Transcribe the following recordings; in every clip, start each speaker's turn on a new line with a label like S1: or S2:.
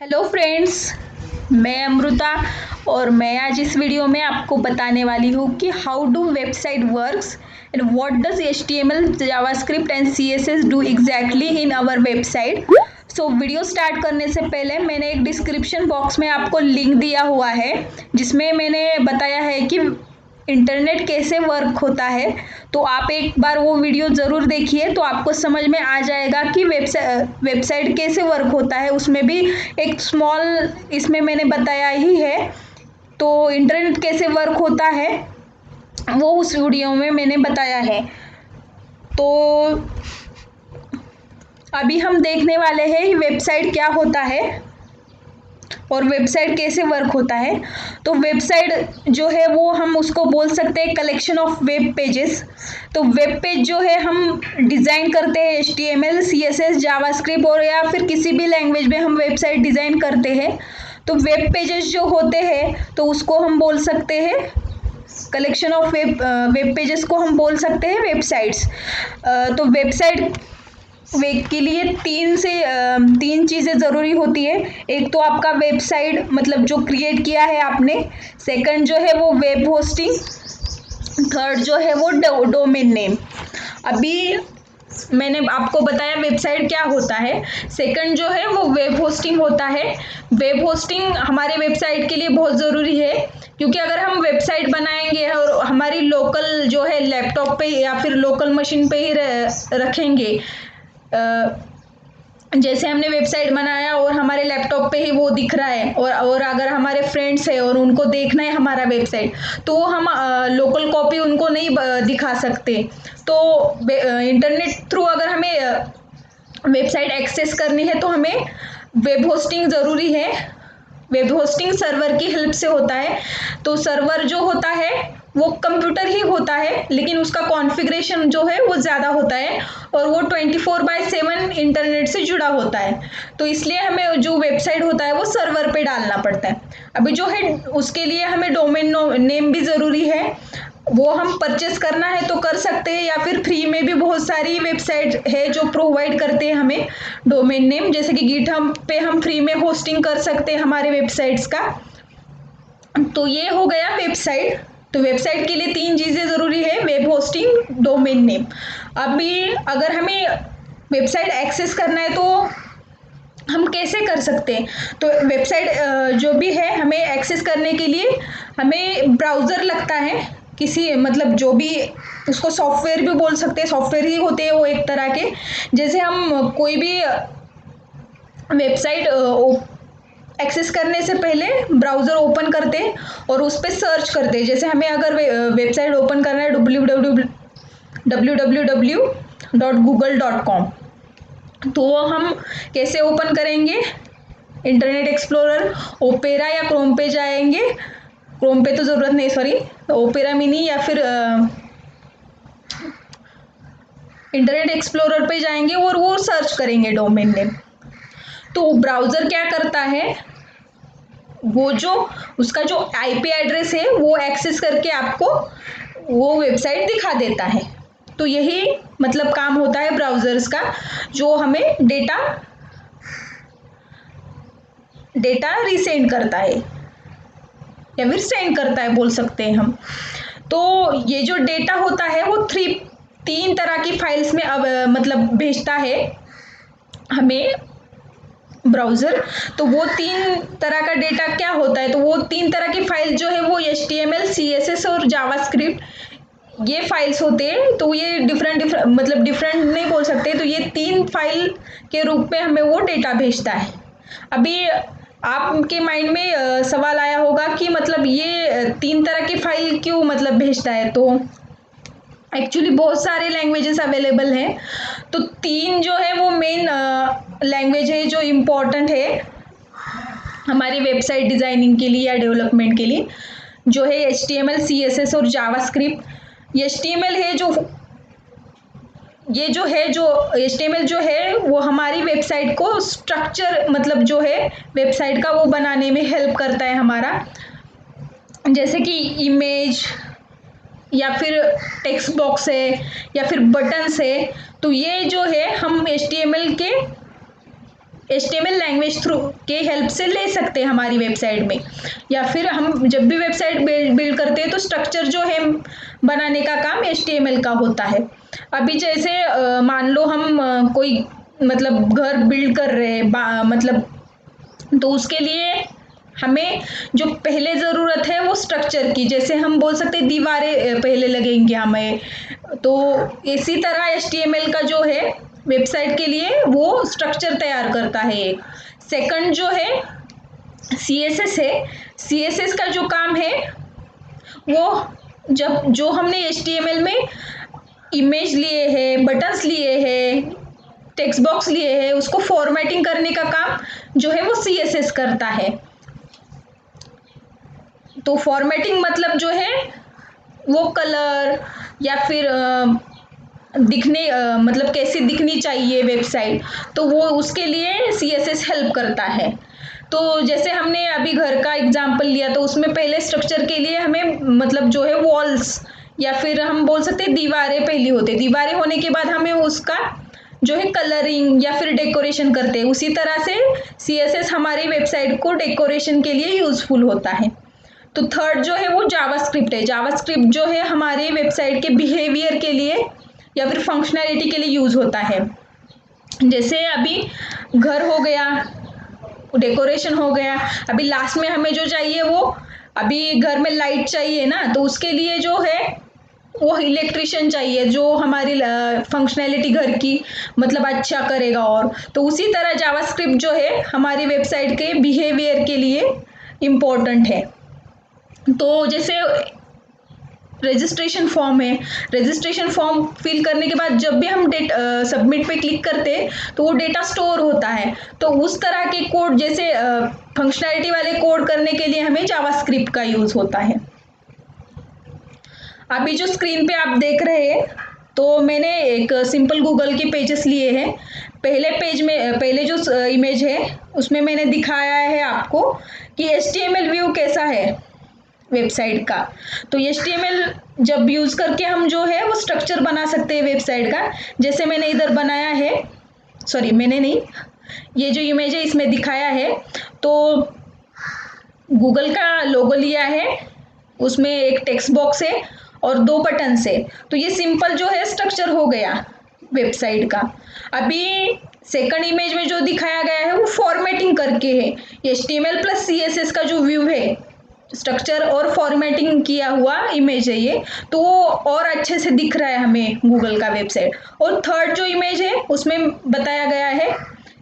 S1: Hello friends, मैं अमृता और मैं आज इस वीडियो में आपको बताने वाली हूँ कि how do website works and what does HTML, JavaScript and CSS do exactly in our website. So video start करने से पहले मैंने एक डिस्क्रिप्शन बॉक्स में आपको लिंक दिया हुआ है जिसमें मैंने बताया है कि इंटरनेट कैसे वर्क होता है। तो आप एक बार वो वीडियो ज़रूर देखिए तो आपको समझ में आ जाएगा कि वेबसाइट कैसे वर्क होता है। उसमें भी एक स्मॉल इसमें मैंने बताया ही है। तो इंटरनेट कैसे वर्क होता है वो उस वीडियो में मैंने बताया है। तो अभी हम देखने वाले हैं वेबसाइट क्या होता है और वेबसाइट कैसे वर्क होता है। तो वेबसाइट जो है वो हम उसको बोल सकते हैं कलेक्शन ऑफ वेब पेजेस। तो वेब पेज जो है हम डिज़ाइन करते हैं एचटीएमएल, सीएसएस, जावास्क्रिप्ट और या फिर किसी भी लैंग्वेज में हम वेबसाइट डिज़ाइन करते हैं। तो वेब पेजेस जो होते हैं तो उसको हम बोल सकते हैं कलेक्शन ऑफ वेब पेजेस को हम बोल सकते हैं वेबसाइट्स। तो वेबसाइट वेब के लिए तीन चीज़ें ज़रूरी होती है। एक तो आपका वेबसाइट मतलब जो क्रिएट किया है आपने, सेकंड जो है वो वेब होस्टिंग, थर्ड जो है वो डोमेन नेम। अभी मैंने आपको बताया वेबसाइट क्या होता है, सेकंड जो है वो वेब होस्टिंग होता है। वेब होस्टिंग हमारे वेबसाइट के लिए बहुत ज़रूरी है क्योंकि अगर हम वेबसाइट बनाएंगे और हमारी लोकल जो है लैपटॉप पे या फिर लोकल मशीन पे ही रखेंगे, जैसे हमने वेबसाइट बनाया और हमारे लैपटॉप पे ही वो दिख रहा है और अगर हमारे फ्रेंड्स है और उनको देखना है हमारा वेबसाइट तो हम लोकल कॉपी उनको नहीं दिखा सकते। तो इंटरनेट थ्रू अगर हमें वेबसाइट एक्सेस करनी है तो हमें वेब होस्टिंग ज़रूरी है। वेब होस्टिंग सर्वर की हेल्प से होता है। तो सर्वर जो होता है वो कंप्यूटर ही होता है लेकिन उसका कॉन्फ़िगरेशन जो है वो ज़्यादा होता है और वो 24/7 इंटरनेट से जुड़ा होता है। तो इसलिए हमें जो वेबसाइट होता है वो सर्वर पे डालना पड़ता है। अभी जो है उसके लिए हमें डोमेन नेम भी ज़रूरी है। वो हम परचेस करना है तो कर सकते हैं या फिर फ्री में भी बहुत सारी वेबसाइट है जो प्रोवाइड करते हैं हमें डोमेन नेम, जैसे कि गिटहब पे हम फ्री में होस्टिंग कर सकते हैं हमारे वेबसाइट्स का। तो ये हो गया वेबसाइट। तो वेबसाइट के लिए तीन चीज़ें ज़रूरी है, वेब होस्टिंग, डोमेन नेम। अभी अगर हमें वेबसाइट एक्सेस करना है तो हम कैसे कर सकते हैं। तो वेबसाइट जो भी है हमें एक्सेस करने के लिए हमें ब्राउज़र लगता है, किसी मतलब जो भी उसको सॉफ्टवेयर भी बोल सकते हैं, सॉफ्टवेयर ही होते हैं वो एक तरह के। जैसे हम कोई भी वेबसाइट एक्सेस करने से पहले ब्राउज़र ओपन करते हैं और उस पर सर्च करते हैं। जैसे हमें अगर वेबसाइट ओपन करना है www.google.com, तो वो हम कैसे ओपन करेंगे, इंटरनेट एक्सप्लोरर, ओपेरा या क्रोम पे जाएंगे। क्रोम पे तो ज़रूरत नहीं, सॉरी, ओपेरा मिनी या फिर इंटरनेट एक्सप्लोरर पे जाएंगे और वो सर्च करेंगे डोमेन नेम। तो ब्राउज़र क्या करता है, वो जो उसका जो आईपी एड्रेस है वो एक्सेस करके आपको वो वेबसाइट दिखा देता है। तो यही मतलब काम होता है ब्राउज़र्स का, जो हमें डेटा रीसेंड करता है या फिर सेंड करता है बोल सकते हैं हम। तो ये जो डेटा होता है वो तीन तरह की फाइल्स में अब मतलब भेजता है हमें ब्राउज़र। तो वो तीन तरह का डेटा क्या होता है, तो वो तीन तरह की फाइल जो है वो HTML, CSS और जावास्क्रिप्ट ये फाइल्स होते हैं। तो ये डिफरेंट मतलब डिफरेंट नहीं बोल सकते, तो ये तीन फाइल के रूप में हमें वो डेटा भेजता है। अभी आपके माइंड में सवाल आया होगा कि मतलब ये तीन तरह की फाइल क्यों मतलब भेजता है। तो एक्चुअली बहुत सारे लैंग्वेजेस अवेलेबल हैं। तो तीन जो है वो मेन लैंग्वेज है जो इम्पोर्टेंट है हमारी वेबसाइट डिज़ाइनिंग के लिए या डेवलपमेंट के लिए, जो है HTML, CSS और जावास्क्रिप्ट। HTML है जो HTML जो है वो हमारी वेबसाइट को स्ट्रक्चर मतलब जो है वेबसाइट का वो बनाने में हेल्प करता है हमारा, जैसे कि इमेज या फिर टेक्स्ट बॉक्स है या फिर बटन्स है। तो ये जो है हम HTML लैंग्वेज थ्रू के हेल्प से ले सकते हैं हमारी वेबसाइट में। या फिर हम जब भी वेबसाइट बिल्ड करते हैं तो स्ट्रक्चर जो है बनाने का काम HTML का होता है। अभी जैसे मान लो हम कोई मतलब घर बिल्ड कर रहे हैं मतलब, तो उसके लिए हमें जो पहले ज़रूरत है वो स्ट्रक्चर की, जैसे हम बोल सकते हैं दीवारें पहले लगेंगी हमें, तो इसी तरह HTML का जो है वेबसाइट के लिए वो स्ट्रक्चर तैयार करता है। एक सेकंड जो है CSS है। CSS का जो काम है वो जो हमने HTML में इमेज लिए हैं, बटन्स लिए हैं, टेक्स्ट बॉक्स लिए हैं, उसको फॉर्मेटिंग करने का काम जो है वो CSS करता है। तो फॉर्मेटिंग मतलब जो है वो कलर या फिर दिखने मतलब कैसी दिखनी चाहिए वेबसाइट, तो वो उसके लिए CSS हेल्प करता है। तो जैसे हमने अभी घर का एग्जांपल लिया, तो उसमें पहले स्ट्रक्चर के लिए हमें मतलब जो है वॉल्स या फिर हम बोल सकते हैं दीवारें पहली होती है। दीवारें होने के बाद हमें उसका जो है कलरिंग या फिर डेकोरेशन करते हैं। उसी तरह से CSS हमारी वेबसाइट को डेकोरेशन के लिए यूजफुल होता है। तो थर्ड जो है वो जावास्क्रिप्ट है। जावास्क्रिप्ट जो है हमारे वेबसाइट के बिहेवियर के लिए या फिर फंक्शनैलिटी के लिए यूज होता है। जैसे अभी घर हो गया, डेकोरेशन हो गया, अभी लास्ट में हमें जो चाहिए वो, अभी घर में लाइट चाहिए ना, तो उसके लिए जो है वो इलेक्ट्रिशियन चाहिए जो हमारी फंक्शनैलिटी घर की मतलब अच्छा करेगा। और तो उसी तरह जावास्क्रिप्ट जो है हमारी वेबसाइट के बिहेवियर के लिए इम्पोर्टेंट है। तो जैसे रजिस्ट्रेशन फॉर्म है, रजिस्ट्रेशन फॉर्म फिल करने के बाद जब भी हम सबमिट पे क्लिक करते हैं तो वो डेटा स्टोर होता है। तो उस तरह के कोड जैसे फंक्शनैलिटी वाले कोड करने के लिए हमें जावास्क्रिप्ट का यूज होता है। अभी जो स्क्रीन पे आप देख रहे हैं, तो मैंने एक सिंपल गूगल के पेजेस लिए हैं। पहले पेज में पहले जो इमेज है उसमें मैंने दिखाया है आपको कि HTML व्यू कैसा है वेबसाइट का। तो HTML जब यूज करके हम जो है वो स्ट्रक्चर बना सकते हैं वेबसाइट का। जैसे मैंने इधर बनाया है, सॉरी मैंने नहीं, ये जो इमेज है इसमें दिखाया है, तो गूगल का लोगो लिया है, उसमें एक टेक्स्ट बॉक्स है और 2 बटन है। तो ये सिंपल जो है स्ट्रक्चर हो गया वेबसाइट का। अभी सेकंड इमेज में जो दिखाया गया है वो फॉर्मेटिंग करके है। HTML प्लस CSS का जो व्यू है, स्ट्रक्चर और फॉर्मेटिंग किया हुआ इमेज है ये, तो वो और अच्छे से दिख रहा है हमें गूगल का वेबसाइट। और थर्ड जो इमेज है उसमें बताया गया है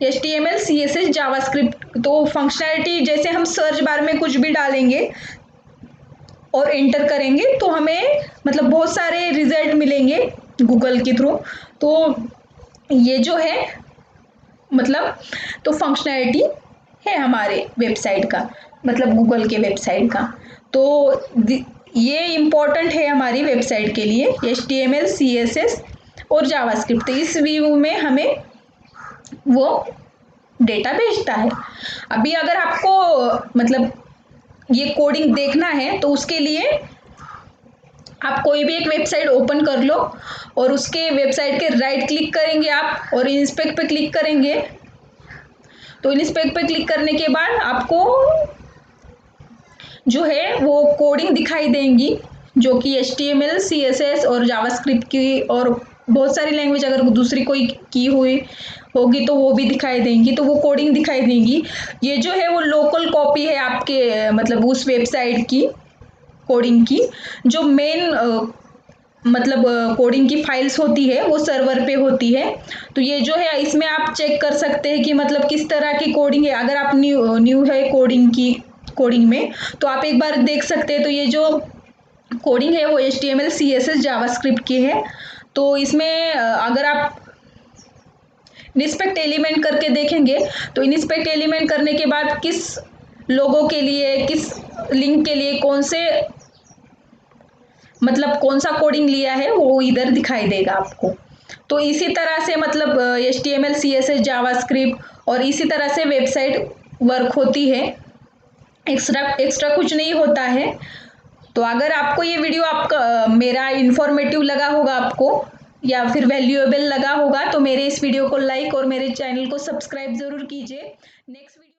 S1: HTML CSS जावास्क्रिप्ट। तो फंक्शनैलिटी जैसे हम सर्च बार में कुछ भी डालेंगे और एंटर करेंगे तो हमें मतलब बहुत सारे रिजल्ट मिलेंगे गूगल के थ्रू। तो ये जो है मतलब तो फंक्शनैलिटी है हमारे वेबसाइट का, मतलब गूगल के वेबसाइट का। तो ये इम्पोर्टेंट है हमारी वेबसाइट के लिए HTML CSS और जावास्क्रिप्ट। तो इस व्यू में हमें वो डेटा भेजता है। अभी अगर आपको मतलब ये कोडिंग देखना है तो उसके लिए आप कोई भी एक वेबसाइट ओपन कर लो और उसके वेबसाइट के राइट क्लिक करेंगे आप और इंस्पेक्ट पे क्लिक करेंगे। तो इंस्पेक्ट पे क्लिक करने के बाद आपको जो है वो कोडिंग दिखाई देंगी जो कि HTML CSS और जावास्क्रिप्ट की और बहुत सारी लैंग्वेज अगर दूसरी कोई की हुई होगी तो वो भी दिखाई देंगी, तो वो कोडिंग दिखाई देंगी। ये जो है वो लोकल कॉपी है आपके मतलब उस वेबसाइट की कोडिंग की। जो मेन मतलब कोडिंग की फाइल्स होती है वो सर्वर पे होती है। तो ये जो है इसमें आप चेक कर सकते हैं कि मतलब किस तरह की कोडिंग है। अगर आप न्यू है कोडिंग में तो आप एक बार देख सकते हैं। तो ये जो कोडिंग है वो HTML CSS जावास्क्रिप्ट की है। तो इसमें अगर आप इंस्पेक्ट एलिमेंट करके देखेंगे तो इंस्पेक्ट एलिमेंट करने के बाद किस लोगों के लिए, किस लिंक के लिए कौन से मतलब कौन सा कोडिंग लिया है वो इधर दिखाई देगा आपको। तो इसी तरह से मतलब HTML CSS जावास्क्रिप्ट और इसी तरह से वेबसाइट वर्क होती है, एक्स्ट्रा कुछ नहीं होता है। तो अगर आपको ये वीडियो आपका मेरा इंफॉर्मेटिव लगा होगा आपको, या फिर वैल्यूएबल लगा होगा तो मेरे इस वीडियो को लाइक और मेरे चैनल को सब्सक्राइब ज़रूर कीजिए। Next video